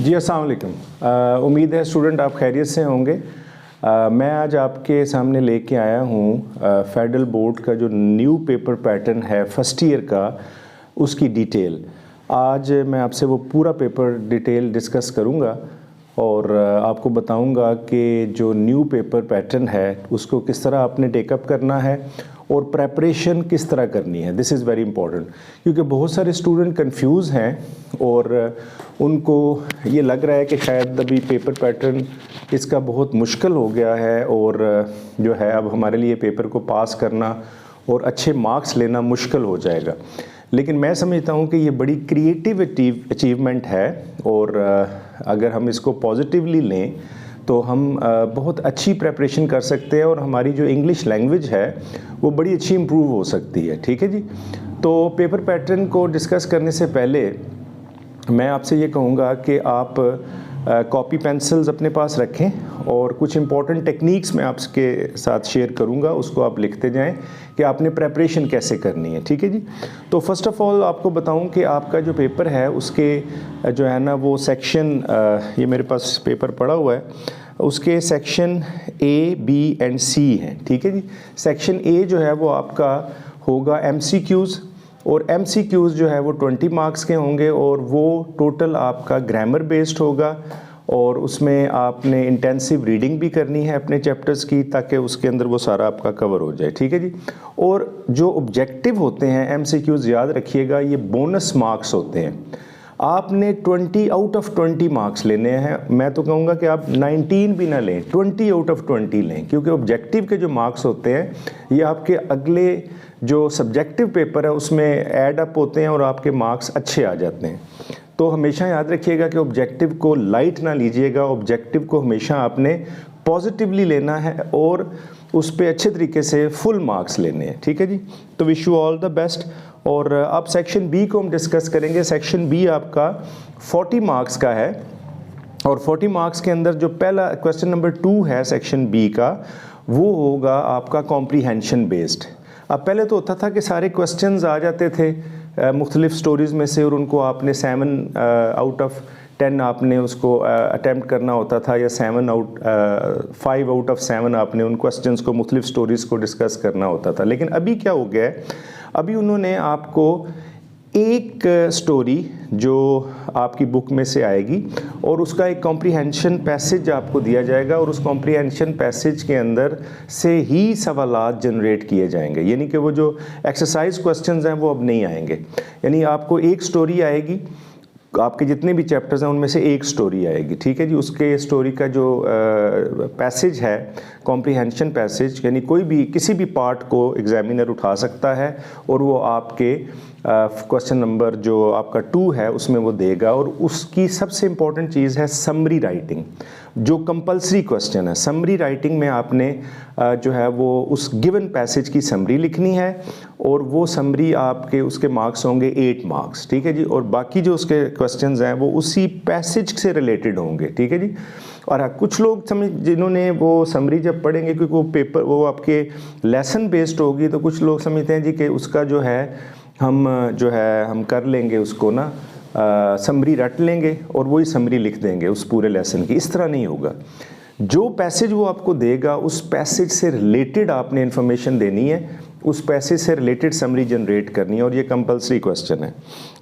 जी अस्सलाम वालेकुम। उम्मीद है स्टूडेंट आप खैरियत से होंगे। मैं आज आपके सामने लेके आया हूँ फेडरल बोर्ड का जो न्यू पेपर पैटर्न है फर्स्ट ईयर का, उसकी डिटेल। आज मैं आपसे वो पूरा पेपर डिटेल डिस्कस करूँगा और आपको बताऊँगा कि जो न्यू पेपर पैटर्न है उसको किस तरह आपने टेकअप करना है और प्रेपरेशन किस तरह करनी है। दिस इज़ वेरी इंपॉर्टेंट, क्योंकि बहुत सारे स्टूडेंट कंफ्यूज हैं और उनको ये लग रहा है कि शायद अभी पेपर पैटर्न इसका बहुत मुश्किल हो गया है और जो है अब हमारे लिए पेपर को पास करना और अच्छे मार्क्स लेना मुश्किल हो जाएगा। लेकिन मैं समझता हूँ कि ये बड़ी क्रिएटिव अचीवमेंट है और अगर हम इसको पॉजिटिवली लें तो हम बहुत अच्छी प्रेपरेशन कर सकते हैं और हमारी जो इंग्लिश लैंग्वेज है वो बड़ी अच्छी इम्प्रूव हो सकती है। ठीक है जी। तो पेपर पैटर्न को डिस्कस करने से पहले मैं आपसे ये कहूँगा कि आप कॉपी पेंसिल्स अपने पास रखें और कुछ इंपॉर्टेंट टेक्निक्स मैं आपके साथ शेयर करूँगा, उसको आप लिखते जाएं कि आपने प्रेपरेशन कैसे करनी है। ठीक है जी। तो फर्स्ट ऑफ़ ऑल आपको बताऊं कि आपका जो पेपर है उसके जो है ना वो सेक्शन, ये मेरे पास पेपर पड़ा हुआ है, उसके सेक्शन ए, बी एंड सी हैं। ठीक है जी। सेक्शन ए जो है वो आपका होगा MCQs और MCQs जो है वो 20 मार्क्स के होंगे और वो टोटल आपका ग्रामर बेस्ड होगा और उसमें आपने इंटेंसिव रीडिंग भी करनी है अपने चैप्टर्स की ताकि उसके अंदर वो सारा आपका कवर हो जाए। ठीक है जी। और जो ऑब्जेक्टिव होते हैं MCQs, याद रखिएगा, ये बोनस मार्क्स होते हैं। आपने 20 आउट ऑफ 20 मार्क्स लेने हैं। मैं तो कहूँगा कि आप 19 भी ना लें, 20 आउट ऑफ 20 लें, क्योंकि ऑब्जेक्टिव के जो मार्क्स होते हैं ये आपके अगले जो सब्जेक्टिव पेपर है उसमें ऐड अप होते हैं और आपके मार्क्स अच्छे आ जाते हैं। तो हमेशा याद रखिएगा कि ऑब्जेक्टिव को लाइट ना लीजिएगा, ऑब्जेक्टिव को हमेशा आपने पॉजिटिवली लेना है और उस पर अच्छे तरीके से फुल मार्क्स लेने हैं। ठीक है जी। तो wish you all the best. और अब सेक्शन बी को हम डिस्कस करेंगे। सेक्शन बी आपका 40 मार्क्स का है और 40 मार्क्स के अंदर जो पहला क्वेश्चन नंबर 2 है सेक्शन बी का, वो होगा आपका कॉम्प्रीहेंशन बेस्ड। अब पहले तो होता था कि सारे क्वेश्चंस आ जाते थे मुख्तलिफ स्टोरीज़ में से और उनको आपने 7 आउट ऑफ 10 आपने उसको अटैम्प्ट करना होता था, या 5 आउट ऑफ 7 आपने उन क्वेश्चंस को मुख्तलिफ स्टोरीज़ को डिस्कस करना होता था। लेकिन अभी क्या हो गया है, अभी उन्होंने आपको एक स्टोरी जो आपकी बुक में से आएगी और उसका एक कॉम्प्रीहेंशन पैसेज आपको दिया जाएगा और उस कॉम्प्रीहेंशन पैसेज के अंदर से ही सवालात जनरेट किए जाएंगे। यानी कि वो जो एक्सरसाइज क्वेश्चंस हैं वो अब नहीं आएंगे। यानी आपको एक स्टोरी आएगी, आपके जितने भी चैप्टर्स हैं उनमें से एक स्टोरी आएगी। ठीक है जी। उसके स्टोरी का जो पैसेज है, कॉम्प्रीहेंशन पैसेज, यानी कोई भी किसी भी पार्ट को एग्जामिनर उठा सकता है और वो आपके क्वेश्चन नंबर जो आपका 2 है उसमें वो देगा। और उसकी सबसे इम्पॉर्टेंट चीज़ है समरी राइटिंग, जो कंपलसरी क्वेश्चन है। समरी राइटिंग में आपने जो है वो उस गिवन पैसेज की समरी लिखनी है और वो समरी आपके उसके मार्क्स होंगे 8 मार्क्स। ठीक है जी। और बाकी जो उसके क्वेश्चंस हैं वो उसी पैसेज से रिलेटेड होंगे। ठीक है जी। और कुछ लोग जिन्होंने वो समरी जब पढ़ेंगे, क्योंकि वो पेपर वो आपके लेसन बेस्ड होगी, तो कुछ लोग समझते हैं जी कि उसका जो है हम कर लेंगे उसको ना, समरी रट लेंगे और वही समरी लिख देंगे उस पूरे लेसन की। इस तरह नहीं होगा। जो पैसेज वो आपको देगा उस पैसेज से रिलेटेड आपने इन्फॉर्मेशन देनी है, उस पैसेज से रिलेटेड समरी जनरेट करनी है और ये कंपलसरी क्वेश्चन है।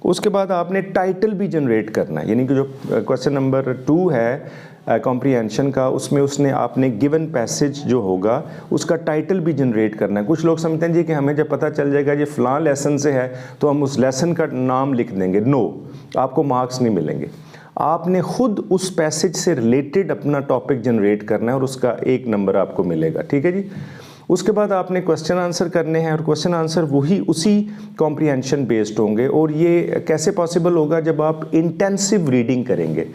उसके बाद आपने टाइटल भी जनरेट करना है। यानी कि जो क्वेश्चन नंबर 2 है कॉम्प्रीहेंशन का, उसमें उसने आपने गिवन पैसेज जो होगा उसका टाइटल भी जनरेट करना है। कुछ लोग समझते हैं जी कि हमें जब पता चल जाएगा ये फ़लाँ लेसन से है तो हम उस लेसन का नाम लिख देंगे। नो, आपको मार्क्स नहीं मिलेंगे। आपने खुद उस पैसेज से रिलेटेड अपना टॉपिक जनरेट करना है और उसका 1 नंबर आपको मिलेगा। ठीक है जी। उसके बाद आपने क्वेश्चन आंसर करने हैं और क्वेश्चन आंसर वही उसी कॉम्प्रीहेंशन बेस्ड होंगे। और ये कैसे पॉसिबल होगा, जब आप इंटेंसिव रीडिंग करेंगे।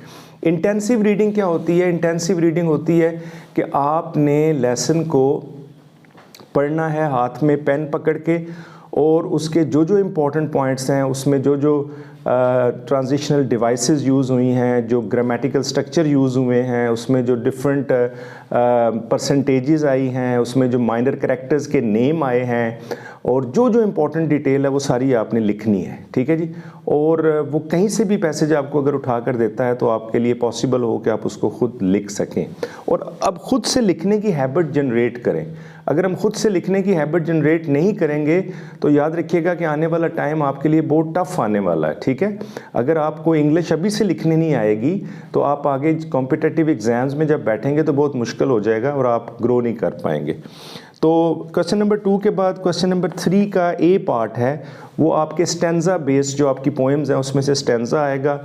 इंटेंसिव रीडिंग क्या होती है? इंटेंसिव रीडिंग होती है कि आपने लेसन को पढ़ना है हाथ में पेन पकड़ के और उसके जो जो इम्पोर्टेंट पॉइंट्स हैं उसमें जो जो ट्रांजिशनल डिवाइसेस यूज़ हुई हैं, जो ग्रामेटिकल स्ट्रक्चर यूज़ हुए हैं, उसमें जो डिफरेंट परसेंटेजेस आई हैं, उसमें जो माइनर कैरेक्टर्स के नेम आए हैं और जो जो इम्पोर्टेंट डिटेल है वो सारी आपने लिखनी है। ठीक है जी। और वो कहीं से भी पैसेज आपको अगर उठा कर देता है तो आपके लिए पॉसिबल हो कि आप उसको खुद लिख सकें। और अब खुद से लिखने की हैबिट जनरेट करें। अगर हम खुद से लिखने की हैबिट जनरेट नहीं करेंगे तो याद रखिएगा कि आने वाला टाइम आपके लिए बहुत टफ आने वाला है, ठीक है। अगर आपको इंग्लिश अभी से लिखने नहीं आएगी तो आप आगे कॉम्पिटिटिव एग्ज़ाम्स में जब बैठेंगे तो बहुत मुश्किल हो जाएगा और आप ग्रो नहीं कर पाएंगे। तो क्वेश्चन नंबर 2 के बाद क्वेश्चन नंबर 3 का ए पार्ट है, वो आपके स्टेंजा बेस्ड जो आपकी पोएम्स हैं उसमें से स्टेंजा आएगा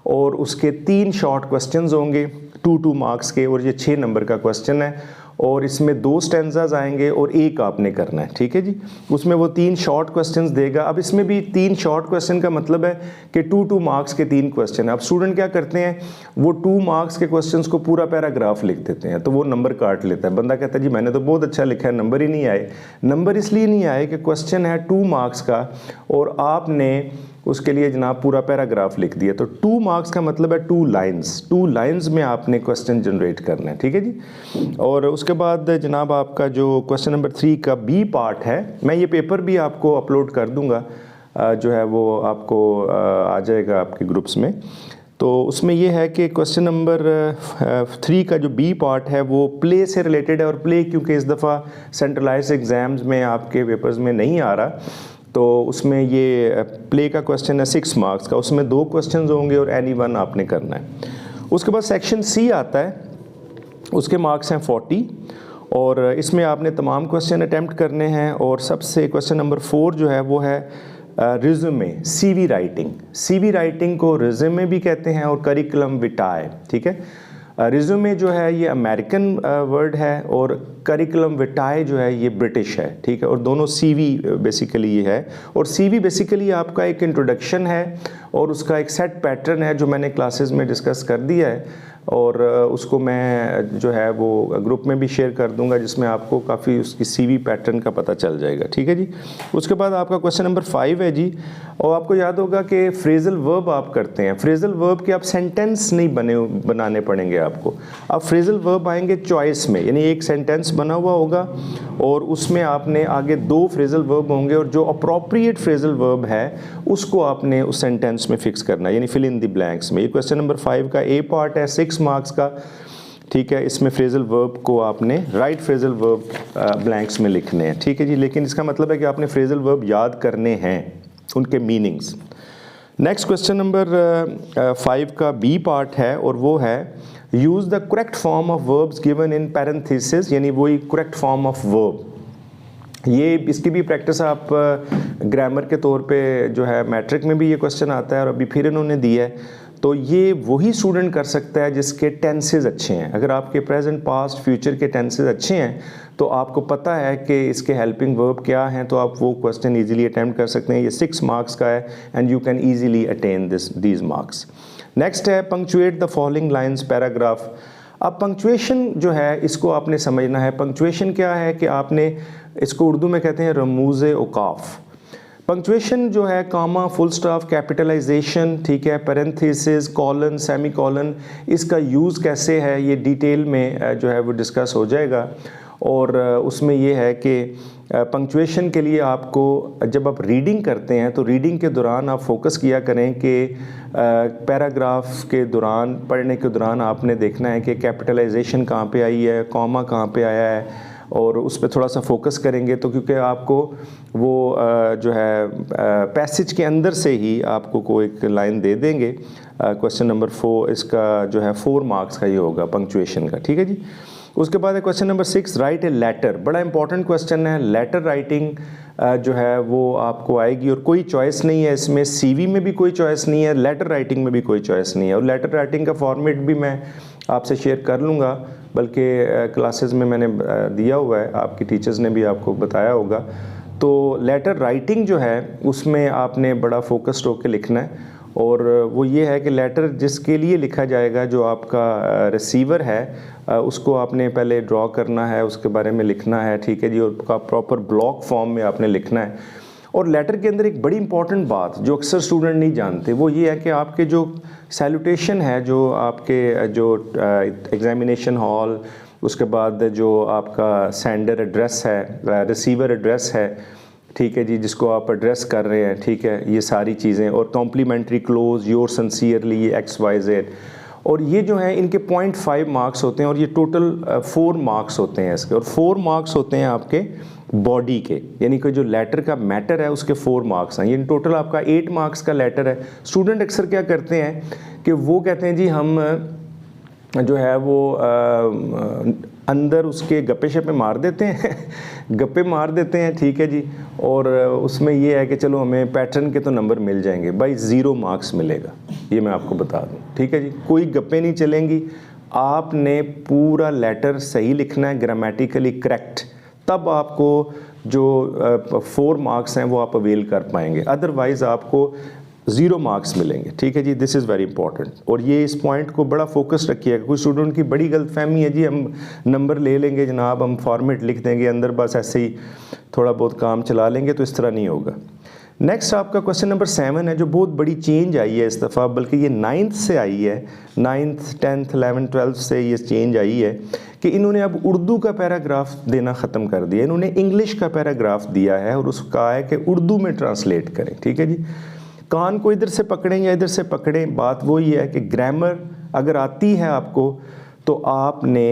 और उसके 3 शॉर्ट क्वेश्चंस होंगे 2 मार्क्स के, और ये 6 नंबर का क्वेश्चन है और इसमें 2 स्टेंजाज आएंगे और एक आपने करना है, ठीक है जी। उसमें वो 3 शॉर्ट क्वेश्चंस देगा। अब इसमें भी 3 शॉर्ट क्वेश्चन का मतलब है कि 2 मार्क्स के 3 क्वेश्चन है। अब स्टूडेंट क्या करते हैं, वो 2 मार्क्स के क्वेश्चंस को पूरा पैराग्राफ लिख देते हैं तो वो नंबर काट लेता है। बंदा कहता है जी मैंने तो बहुत अच्छा लिखा है, नंबर ही नहीं आए। नंबर इसलिए नहीं आए कि क्वेश्चन है 2 मार्क्स का और आपने उसके लिए जनाब पूरा पैराग्राफ लिख दिया। तो 2 मार्क्स का मतलब है 2 लाइंस में आपने क्वेश्चन जनरेट करना है, ठीक है जी। और उसके बाद जनाब आपका जो क्वेश्चन नंबर 3 का बी पार्ट है, मैं ये पेपर भी आपको अपलोड कर दूंगा, जो है वो आपको आ जाएगा आपके ग्रुप्स में। तो उसमें ये है कि क्वेश्चन नंबर 3 का जो बी पार्ट है वो प्ले से रिलेटेड है, और प्ले क्योंकि इस दफ़ा सेंट्रलाइज्ड एग्ज़ाम्स में आपके पेपर्स में नहीं आ रहा तो उसमें ये प्ले का क्वेश्चन है 6 मार्क्स का, उसमें 2 क्वेश्चन होंगे और एनी वन आपने करना है। उसके बाद सेक्शन सी आता है, उसके मार्क्स हैं 40 और इसमें आपने तमाम क्वेश्चन अटैम्प्ट करने हैं। और सबसे क्वेश्चन नंबर 4 जो है वो है resume, CV writing. CV writing को रिज्यूमे भी कहते हैं और करिकुलम विटाए, ठीक है। रिज्यूमे जो है ये अमेरिकन वर्ड है और करिकुलम विटाए जो है ये ब्रिटिश है, ठीक है। और दोनों सीवी बेसिकली ये है, और सीवी बेसिकली आपका एक इंट्रोडक्शन है और उसका एक सेट पैटर्न है जो मैंने क्लासेस में डिस्कस कर दिया है और उसको मैं जो है वो ग्रुप में भी शेयर कर दूंगा जिसमें आपको काफ़ी उसकी सीवी पैटर्न का पता चल जाएगा, ठीक है जी। उसके बाद आपका क्वेश्चन नंबर 5 है जी, और आपको याद होगा कि फ्रेजल वर्ब आप करते हैं। फ्रेजल वर्ब के आप सेंटेंस नहीं बनाने पड़ेंगे आपको। अब फ्रेजल वर्ब आएंगे चॉइस में, यानी एक सेंटेंस बना हुआ होगा और उसमें आपने आगे 2 फ्रेजल वर्ब होंगे और जो अप्रोप्रिएट फ्रेजल वर्ब है उसको आपने उस सेंटेंस में फिक्स करना है, यानी फिल इन द ब्लैंक्स में। ये क्वेश्चन नंबर 5 का ए पार्ट है 6 मार्क्स का, ठीक है। इसमें फ्रेजल वर्ब को आपने राइट फ्रेजल वर्ब ब्लैंक्स में लिखने हैं, ठीक है जी। लेकिन इसका मतलब है कि आपने फ्रेजल वर्ब याद करने हैं, उनके मीनिंग्स। नेक्स्ट क्वेश्चन नंबर 5 का बी पार्ट है और वो है use the correct form of verbs given in parenthesis, यानी वही करेक्ट फॉर्म ऑफ वर्ब। ये इसकी भी प्रैक्टिस आप ग्रामर के तौर पे जो है मैट्रिक में भी ये क्वेश्चन आता है और अभी फिर इन्होंने दिया है। तो ये वही स्टूडेंट कर सकता है जिसके टेंसेस अच्छे हैं। अगर आपके प्रेजेंट पास्ट फ्यूचर के टेंसेस अच्छे हैं तो आपको पता है कि इसके हेल्पिंग वर्ब क्या हैं, तो आप वो क्वेश्चन इजीली अटेम्प्ट कर सकते हैं। ये 6 मार्क्स का है and you can easily attain these marks. Next है punctuate the following lines paragraph. अब पंक्चुएशन जो है इसको आपने समझना है। पंक्चुएशन क्या है कि आपने इसको उर्दू में कहते हैं रमूज़े औकाफ। पंक्चुएशन जो है कामा, फुल स्टॉप, कैपिटलाइजेशन, ठीक है, पैरेंथेसिस, कॉलन, सेमी कॉलन, इसका यूज़ कैसे है ये डिटेल में जो है वो डिस्कस हो जाएगा। और उसमें ये है कि पंक्चुएशन के लिए आपको जब आप रीडिंग करते हैं तो रीडिंग के दौरान आप फोकस किया करें कि पैराग्राफ के दौरान, पढ़ने के दौरान आपने देखना है कि कैपिटलाइजेशन कहाँ पे आई है, कॉमा कहाँ पे आया है, और उस पर थोड़ा सा फोकस करेंगे तो क्योंकि आपको वो जो है पैसेज के अंदर से ही आपको कोई एक लाइन दे देंगे। क्वेश्चन नंबर 4 इसका जो है 4 मार्क्स का ये होगा पंक्चुएशन का, ठीक है जी। उसके बाद है question number 6 write a letter. बड़ा इंपॉर्टेंट क्वेश्चन है। लेटर राइटिंग जो है वो आपको आएगी और कोई चॉइस नहीं है इसमें। सीवी में भी कोई चॉइस नहीं है, लेटर राइटिंग में भी कोई चॉइस नहीं है। और लेटर राइटिंग का फॉर्मेट भी मैं आपसे शेयर कर लूँगा, बल्कि क्लासेस में मैंने दिया हुआ है, आपकी टीचर्स ने भी आपको बताया होगा। तो लेटर राइटिंग जो है उसमें आपने बड़ा फोकस्ड होकर लिखना है, और वो ये है कि लेटर जिसके लिए लिखा जाएगा, जो आपका रिसीवर है, उसको आपने पहले ड्रॉ करना है, उसके बारे में लिखना है, ठीक है जी। और उसका प्रॉपर ब्लॉक फॉर्म में आपने लिखना है। और लेटर के अंदर एक बड़ी इंपॉर्टेंट बात जो अक्सर स्टूडेंट नहीं जानते वो ये है कि आपके जो सैल्यूटेशन है, जो आपके जो एग्जामिनेशन हॉल, उसके बाद जो आपका सेंडर एड्रेस है, रिसीवर एड्रेस है, ठीक है जी, जिसको आप एड्रेस कर रहे हैं, ठीक है, ये सारी चीज़ें, और कॉम्प्लीमेंट्री क्लोज, योर सिंसियरली, ये XYZ, और ये जो है इनके 0.5 मार्क्स होते हैं, और ये टोटल 4 मार्क्स होते हैं इसके, और 4 मार्क्स होते हैं आपके बॉडी के, यानी कि जो लेटर का मैटर है उसके 4 मार्क्स हैं। ये टोटल आपका 8 मार्क्स का लेटर है। स्टूडेंट अक्सर क्या करते हैं कि वो कहते हैं जी हम जो है वो अंदर उसके गप्पे शप्पे मार देते हैं गप्पे मार देते हैं, ठीक है जी, और उसमें ये है कि चलो हमें पैटर्न के तो नंबर मिल जाएंगे। भाई 0 मार्क्स मिलेगा, ये मैं आपको बता दूं, ठीक है जी, कोई गप्पे नहीं चलेंगी। आपने पूरा लेटर सही लिखना है, ग्रामेटिकली करेक्ट, तब आपको जो 4 मार्क्स हैं वो आप अवेल कर पाएंगे, अदरवाइज़ आपको 0 मार्क्स मिलेंगे, ठीक है जी। दिस इज़ वेरी इंपॉर्टेंट, और ये इस पॉइंट को बड़ा फोकस रखिएगा। कुछ स्टूडेंट की बड़ी गलतफहमी है जी, हम नंबर ले लेंगे जनाब, हम फॉर्मेट लिख देंगे अंदर, बस ऐसे ही थोड़ा बहुत काम चला लेंगे, तो इस तरह नहीं होगा। नेक्स्ट आपका क्वेश्चन नंबर 7 है, जो बहुत बड़ी चेंज आई है इस दफ़ा, बल्कि ये 9th से आई है, 9th 10th 11th 12th से ये चेंज आई है कि इन्होंने अब उर्दू का पैराग्राफ देना ख़त्म कर दिया, इन्होंने इंग्लिश का पैराग्राफ दिया है और उसको कहा है कि उर्दू में ट्रांसलेट करें, ठीक है जी। कान को इधर से पकड़ें या इधर से पकड़ें, बात वही है कि ग्रामर अगर आती है आपको तो आपने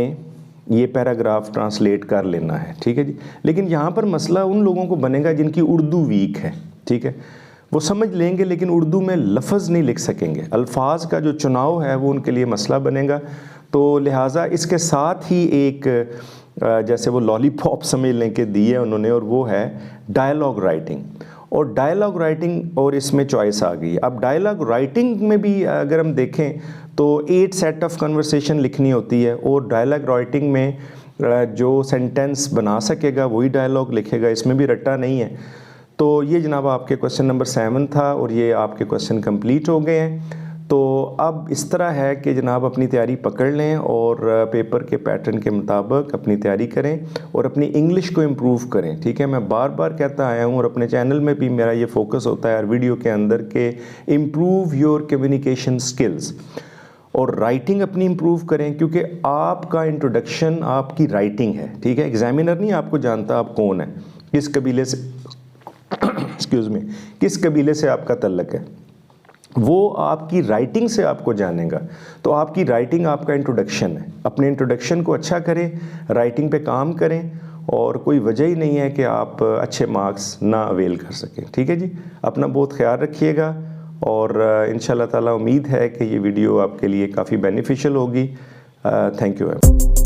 ये पैराग्राफ ट्रांसलेट कर लेना है, ठीक है जी। लेकिन यहाँ पर मसला उन लोगों को बनेगा जिनकी उर्दू वीक है, ठीक है, वो समझ लेंगे लेकिन उर्दू में लफ्ज़ नहीं लिख सकेंगे, अल्फाज का जो चुनाव है वो उनके लिए मसला बनेगा। तो लिहाजा इसके साथ ही एक जैसे वो लॉलीपॉप समझ लें कि दी है उन्होंने, और वो है डायलॉग राइटिंग, और डायलॉग राइटिंग और इसमें चॉइस आ गई। अब डायलॉग राइटिंग में भी अगर हम देखें तो 8 सेट ऑफ कन्वर्सेशन लिखनी होती है, और डायलॉग राइटिंग में जो सेंटेंस बना सकेगा वही डायलॉग लिखेगा, इसमें भी रट्टा नहीं है। तो ये जनाब आपके क्वेश्चन नंबर 7 था, और ये आपके क्वेश्चन कंप्लीट हो गए हैं। तो अब इस तरह है कि जनाब अपनी तैयारी पकड़ लें और पेपर के पैटर्न के मुताबिक अपनी तैयारी करें और अपनी इंग्लिश को इम्प्रूव करें, ठीक है। मैं बार बार कहता आया हूँ, और अपने चैनल में भी मेरा ये फोकस होता है हर वीडियो के अंदर के इम्प्रूव योर कम्युनिकेशन स्किल्स, और राइटिंग अपनी इम्प्रूव करें, क्योंकि आपका इंट्रोडक्शन आपकी राइटिंग है, ठीक है। एग्जामिनर नहीं आपको जानता आप कौन है, किस कबीले से एक्सक्यूज़ मी, किस कबीले से आपका तल्लक है, वो आपकी राइटिंग से आपको जानेगा। तो आपकी राइटिंग आपका इंट्रोडक्शन है, अपने इंट्रोडक्शन को अच्छा करें, राइटिंग पे काम करें, और कोई वजह ही नहीं है कि आप अच्छे मार्क्स ना अवेल कर सकें, ठीक है जी। अपना बहुत ख्याल रखिएगा, और इंशाल्लाह ताला उम्मीद है कि ये वीडियो आपके लिए काफ़ी बेनिफिशियल होगी। Thank you.